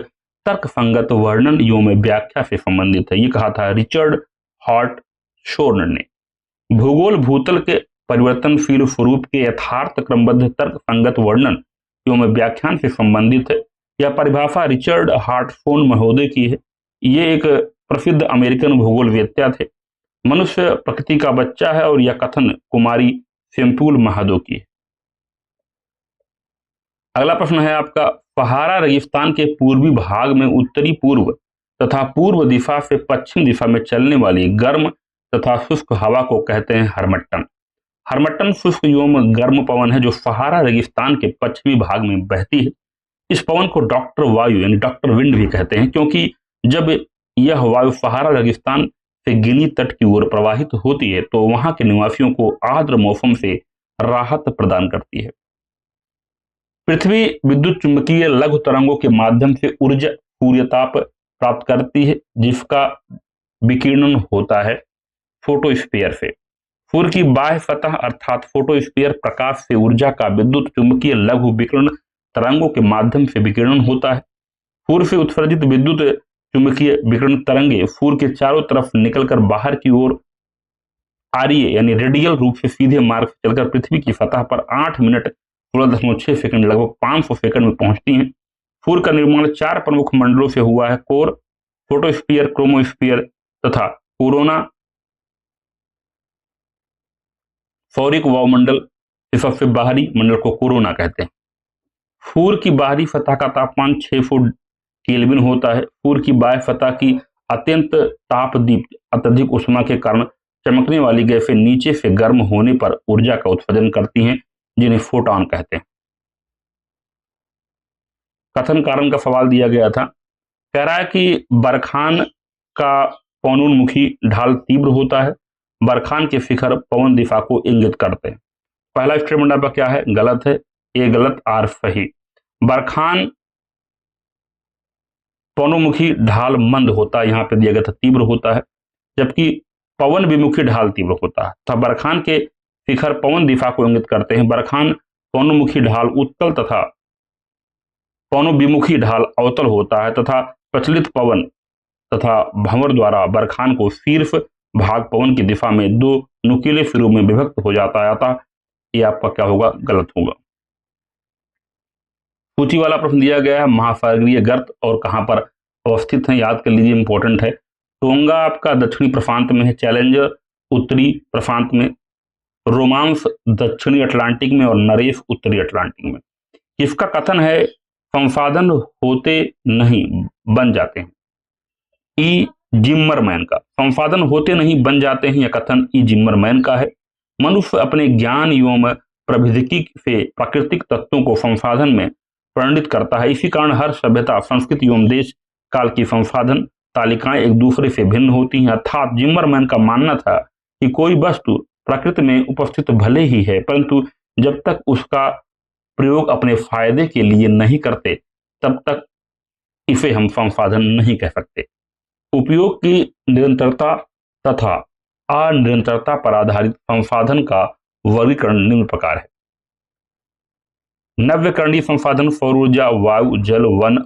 तर्क संगत वर्णन एवं व्याख्या से संबंधित है? ये कहा था रिचर्ड हॉर्ट शोर्न ने। भूगोल भूतल के परिवर्तनशील स्वरूप के यथार्थ क्रमबद्ध तर्क संगत वर्णन एवं व्याख्यान से संबंधित है। यह परिभाषा रिचर्ड हार्टशोर्न महोदय की है। ये एक प्रसिद्ध अमेरिकन भूगोलवेत्ता थे। मनुष्य प्रकृति का बच्चा है और यह कथन कुमारी सेम्पुल महादो की है। अगला प्रश्न है आपका, सहारा रेगिस्तान के पूर्वी भाग में उत्तरी पूर्व तथा पूर्व दिशा से पश्चिम दिशा में चलने वाली गर्म तथा शुष्क हवा को कहते हैं हरमट्टन। हरमट्टन शुष्क एवं गर्म पवन है जो सहारा रेगिस्तान के पश्चिमी भाग में बहती है। इस पवन को डॉक्टर वायु यानी डॉक्टर विंड भी कहते हैं, क्योंकि जब यह वायु सहारा रेगिस्तान से गिनी तट की ओर प्रवाहित होती है तो वहां के निवासियों को आर्द्र मौसम से राहत प्रदान करती है। पृथ्वी विद्युत चुंबकीय लघु तरंगों के माध्यम से ऊर्जा सूर्यताप प्राप्त करती है, जिसका विकिरणन होता है फोटोस्फीयर से। सूर्य की बाह्य सतह अर्थात फोटोस्फीयर प्रकाश से ऊर्जा का विद्युत चुंबकीय लघु विकिरण तरंगों के माध्यम से विकिरण होता है। सूर्य से उत्सर्जित विद्युत चुंबकीय विकिरण तरंगे सूर्य के चारों तरफ निकलकर बाहर की ओर आरीय यानी रेडियल रूप से सीधे मार्ग से चलकर पृथ्वी की सतह पर 8 मिनट 16.6 सेकंड लगभग 500 सेकंड में पहुंचती हैं। सूर्य का निर्माण 4 प्रमुख मंडलों से हुआ है: कोर, फोटोस्फीयर, क्रोमोस्फीयर तथा कोरोना। सौरिक वायुमंडल के सबसे बाहरी मंडल को कोरोना कहते हैं। सूर्य की बाहरी सतह का तापमान 600 केल्विन होता है। सूर्य की बाह्य सतह की अत्यंत तापदीप्त अत्यधिक उष्मा के कारण चमकने वाली गैसें नीचे से गर्म होने पर ऊर्जा का उत्सर्जन करती हैं, जिन्हें फोटॉन कहते हैं। कथन कारण का सवाल दिया गया था, कह रहा है कि बरखान का पवनोन्मुखी ढाल तीव्र होता है। बरखान के शिखर पवन दिशा को इंगित करते हैं। पहला स्टेटमेंट आपका क्या है? गलत है। ए गलत, आर सही। बरखान पवनोन्मुखी ढाल मंद होता है, यहां पे दिया गया था तीव्र होता है, जबकि पवन विमुखी ढाल तीव्र होता है। तथा बरखान के शिखर पवन दिशा को इंगित करते हैं। बरखान पवनोन्मुखी ढाल उत्तल तथा पवनोन्मुखी ढाल अवतल होता है तथा प्रचलित पवन तथा भंवर द्वारा बरखान को शीर्ष भाग पवन की दिशा में 2 नुकीले सिरों में विभक्त हो जाता है। अतः ये आपका क्या होगा? गलत होगा। सूची वाला प्रश्न दिया गया है, महासागरीय गर्त और कहां पर अवस्थित है, याद कर लीजिए, इंपॉर्टेंट है। टोंगा आपका दक्षिणी प्रशांत में है, चैलेंजर उत्तरी प्रशांत में, रोमांस दक्षिणी अटलांटिक में और नरेश उत्तरी अटलांटिक में। इसका कथन है संसाधन होते नहीं बन जाते हैं। ई जिम्मरमैन का संसाधन होते नहीं बन जाते हैं, यह कथन ई जिम्मरमैन का है। मनुष्य अपने ज्ञान एवं प्रविधिकी से प्राकृतिक तत्वों को संसाधन में परिणित करता है। इसी कारण हर सभ्यता, संस्कृति एवं देश काल की संसाधन तालिकाएं एक दूसरे से भिन्न होती हैं। अर्थात जिम्मरमैन का मानना था कि कोई वस्तु प्रकृति में उपस्थित भले ही है, परंतु जब तक उसका प्रयोग अपने फायदे के लिए नहीं करते तब तक इसे हम संसाधन नहीं कह सकते। उपयोग की निरंतरता तथा अनिरंतरता पर आधारित संसाधन का वर्गीकरण निम्न प्रकार है। नव्यकरणीय संसाधन सौर ऊर्जा, वायु, जल, वन,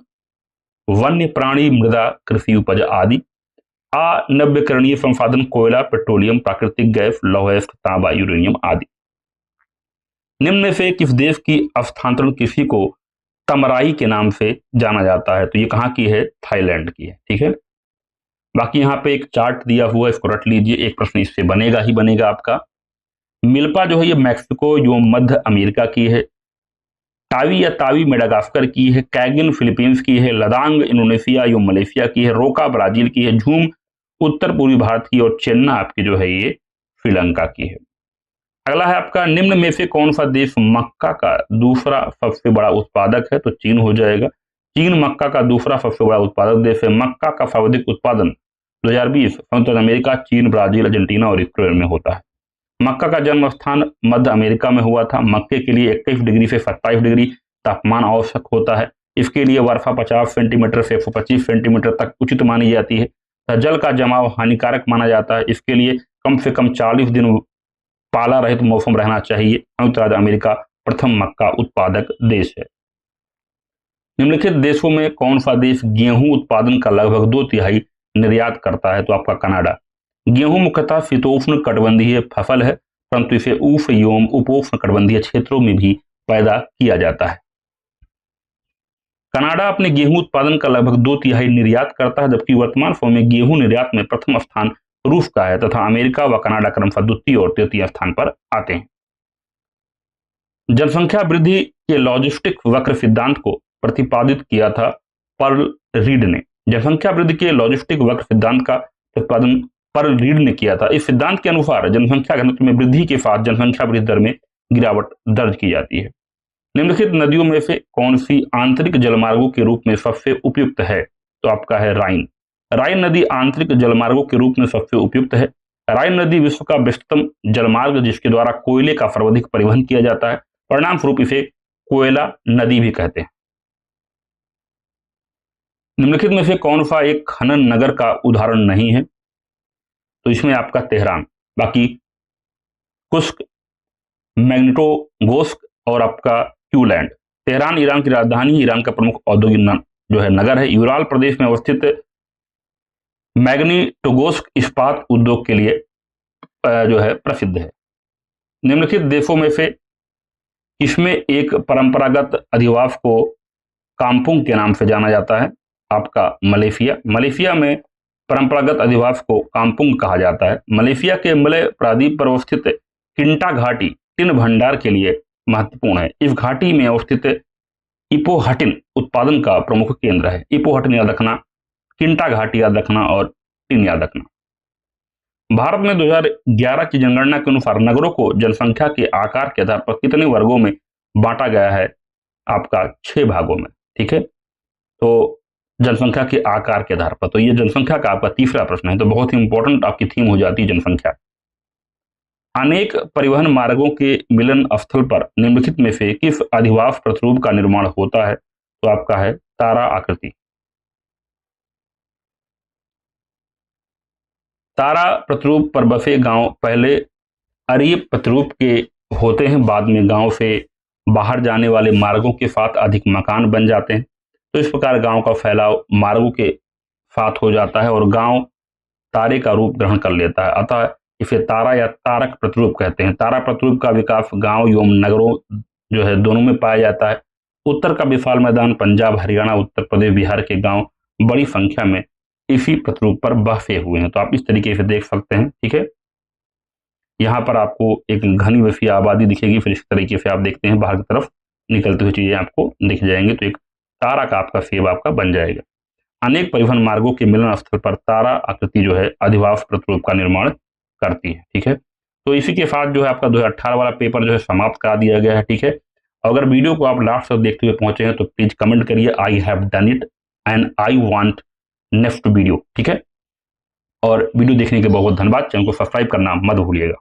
वन्य प्राणी, मृदा, कृषि उपज आदि। अनव्यकरणीय संसाधन कोयला, पेट्रोलियम, प्राकृतिक गैस, लौह, तांबा, यूरेनियम आदि। निम्न में से किस देश की स्थानांतरण कृषि को तमराई के नाम से जाना जाता है? तो ये कहाँ की है? थाईलैंड की है। ठीक है, बाकी यहाँ पे एक चार्ट दिया हुआ है, इसको रट लीजिए, एक प्रश्न इससे बनेगा ही बनेगा आपका। मिल्पा जो है ये मैक्सिको जो मध्य अमेरिका की है। टावी या तावी मेडागास्कर की है। कैगिन फिलीपींस की है। लदांग इंडोनेशिया एवं मलेशिया की है। रोका ब्राजील की है। झूम उत्तर पूर्वी भारत की, और चेन्ना आपकी जो है ये श्रीलंका की है। अगला है आपका, निम्न में से कौन सा देश मक्का का दूसरा सबसे बड़ा उत्पादक है? तो चीन हो जाएगा। चीन मक्का का दूसरा सबसे बड़ा उत्पादक देश है। मक्का का सर्वाधिक उत्पादन 2020 संयुक्त अमेरिका, चीन, ब्राजील, अर्जेंटीना और इक्वेडर में होता है। मक्का का जन्म स्थान मध्य अमेरिका में हुआ था। मक्के के लिए 21 डिग्री से 27 डिग्री तापमान आवश्यक होता है। इसके लिए वर्षा 50 सेंटीमीटर से 125 सेंटीमीटर तक उचित मानी जाती है। जल का जमाव हानिकारक माना जाता है। इसके लिए कम से कम 40 दिन पाला रहित मौसम रहना चाहिए। संयुक्त राज्य अमेरिका प्रथम मक्का उत्पादक देश है। निम्नलिखित देशों में कौन सा देश गेहूं उत्पादन का लगभग 2/3 निर्यात करता है? तो आपका कनाडा। गेहूं मुख्यतः शीतोष्ण कटिबंधीय फसल है, परंतु इसे उष्ण एवं उपोष्ण कटिबंधीय क्षेत्रों में भी पैदा किया जाता है। कनाडा अपने गेहूं उत्पादन का लगभग 2/3 निर्यात करता है, जबकि वर्तमान समय में गेहूं निर्यात में प्रथम स्थान रूस का है तथा अमेरिका व कनाडा क्रमशः द्वितीय और तृतीय स्थान पर आते हैं। जनसंख्या वृद्धि के लॉजिस्टिक वक्र सिद्धांत को प्रतिपादित किया था पर्ल रीड ने। जनसंख्या वृद्धि के लॉजिस्टिक वक्र सिद्धांत का प्रतिपादन पर्ल रीड ने किया था। इस सिद्धांत के अनुसार जनसंख्या घनत्व में वृद्धि के साथ जनसंख्या वृद्धि दर में गिरावट दर्ज की जाती है। निम्नलिखित नदियों में से कौन सी आंतरिक जलमार्गों के रूप में सबसे उपयुक्त है? तो आपका है राइन। राइन नदी आंतरिक जलमार्गों के रूप में सबसे उपयुक्त है। राइन नदी विश्व का व्यस्ततम जलमार्ग जिसके द्वारा कोयले का सर्वाधिक परिवहन किया जाता है। परिणाम स्वरूप इसे कोयला नदी भी कहते हैं। निम्नलिखित में से कौन सा एक खनन नगर का उदाहरण नहीं है? तो इसमें आपका तेहरान, बाकी कुश्क, मैग्नेटोगोर्स्क और आपका क्यूलैंड। तेहरान ईरान की राजधानी, ईरान का प्रमुख औद्योगिक जो है नगर है। यूराल प्रदेश में अवस्थित मैग्नेटोगोर्स्क इस्पात उद्योग के लिए जो है प्रसिद्ध है। निम्नलिखित देशों में से इसमें एक परंपरागत अधिवास को कामपुंग के नाम से जाना जाता है। आपका मलेशिया। मलेशिया में परंपरागत अधिवास को कामपुंग कहा जाता है। मलेशिया के मलय प्रायद्वीप पर अवस्थित किंटा घाटी टिन भंडार के लिए महत्वपूर्ण है। इस घाटी में अवस्थित इपोहटिन उत्पादन का प्रमुख केंद्र है। इपोहटिन याद रखना, किंटा घाटी याद रखना और टिन याद रखना। भारत में 2011 की जनगणना के अनुसार नगरों को जनसंख्या के आकार के आधार पर कितने वर्गों में बांटा गया है? आपका 6 भागों में। ठीक है, तो जनसंख्या के आकार के आधार पर। तो ये जनसंख्या का आपका तीसरा प्रश्न है, तो बहुत ही इंपॉर्टेंट आपकी थीम हो जाती है जनसंख्या। अनेक परिवहन मार्गों के मिलन स्थल पर निम्नलिखित में से किस अधिवास प्रतिरूप का निर्माण होता है? तो आपका है तारा आकृति। तारा प्रतिरूप पर बसे गांव पहले अरीय प्रतिरूप के होते हैं, बाद में गांव से बाहर जाने वाले मार्गों के साथ अधिक मकान बन जाते हैं। तो इस प्रकार गांव का फैलाव मार्गों के साथ हो जाता है और गांव तारे का रूप ग्रहण कर लेता है। अतः इसे तारा या तारक प्रतिरूप कहते हैं। तारा प्रतिरूप का विकास गांव एवं नगरों जो है दोनों में पाया जाता है। उत्तर का विशाल मैदान पंजाब, हरियाणा, उत्तर प्रदेश, बिहार के गांव बड़ी संख्या में इसी प्रतिरूप पर बसे हुए हैं। तो आप इस तरीके से देख सकते हैं। ठीक है, यहाँ पर आपको एक घनी वसीय आबादी दिखेगी, फिर इस तरीके से आप देखते हैं बाहर की तरफ निकलती हुई चीजें आपको दिख जाएंगे। तो एक तारा का आपका सेब आपका बन जाएगा। अनेक परिवहन मार्गों के मिलन स्थल पर तारा आकृति जो है अधिवास प्रतिरूप का निर्माण करती है। ठीक है, तो इसी के साथ जो है आपका 2018 वाला पेपर जो है समाप्त करा दिया गया है। ठीक है, अगर वीडियो को आप लास्ट तक देखते हुए पहुंचे हैं तो प्लीज कमेंट करिए I have done it and I want next video. ठीक है, और वीडियो देखने के बहुत धन्यवाद। चैनल को सब्सक्राइब करना मत भूलिएगा।